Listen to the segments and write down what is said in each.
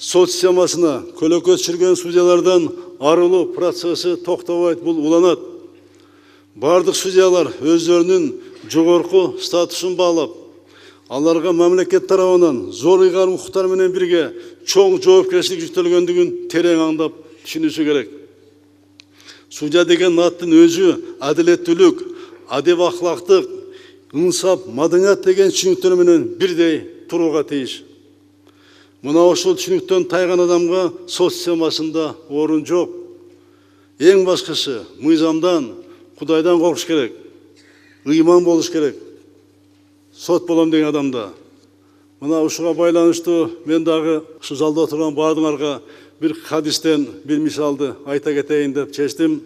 сот системасына көлөкө түшүргөн судьялардан арылуу процесси токтобойт, бул уланат. Бардык судьялар өздөрүнүн жогорку статусун баалап, аларга мамлекет тарабынан зор ыйгарым укуктар менен бирге чоң жоопкерчилик жүктөлгөндүгүн терең аңдап түшүнүшү керек. Судья деген аттын өзү адилеттүүлүк, адеп ахлактык, ынсап, маданият деген түшүнүктөр менен бирдей турууга тийиш. Мына ошол түшүнүктөн тайган адамга сот системасында орун жок. Эң башкысы мыйзамдан, Кудайдан коркуш керек. Ыйман болуш керек. Сот болом деген адамда. Мына ушуга байланыштуу мен дагы ушу залда отурган баардыгыңарга bir hadisten bir misalды айта кетейин деп чечтим.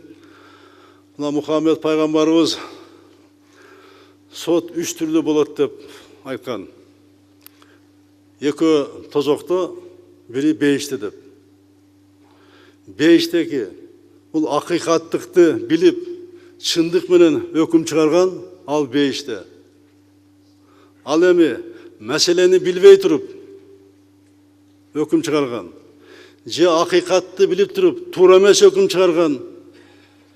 Мына Мухаммед пайгамбарыбыз сот 3 түрлүү болот деп айткан. Экөө тозокто, бири бейиште деп. Бейиштеги бул акыйкаттыкты билип, чындык менен өкүм чыгарган ал бейиште. Ал эми маселени билбей туруп өкүм чыгарган, же акыйкатты билип туруп туура эмес өкүм чыгарган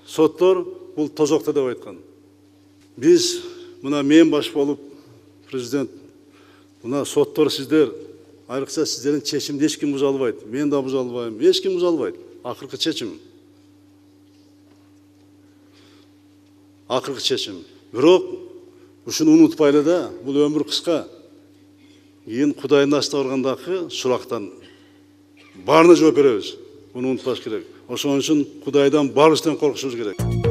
соттор бул тозокто деп айткан. Биз мына мен баш болуп президент, мына соттор сиздер, айрыкча сиздердин чечимди эч ким буза албайт. Мен да буза албайм, эч ким буза албайт. Акыркы чечим. Акыркы чечим. Бирок ушуну унутпайлы да, бул өмүр кыска. Кийин Кудайдын астына баргандагы сурактан баарына жооп беребиз. Буну унутпаш керек. Ошон үчүн Кудайдан баарыбыздан коркушубуз керек.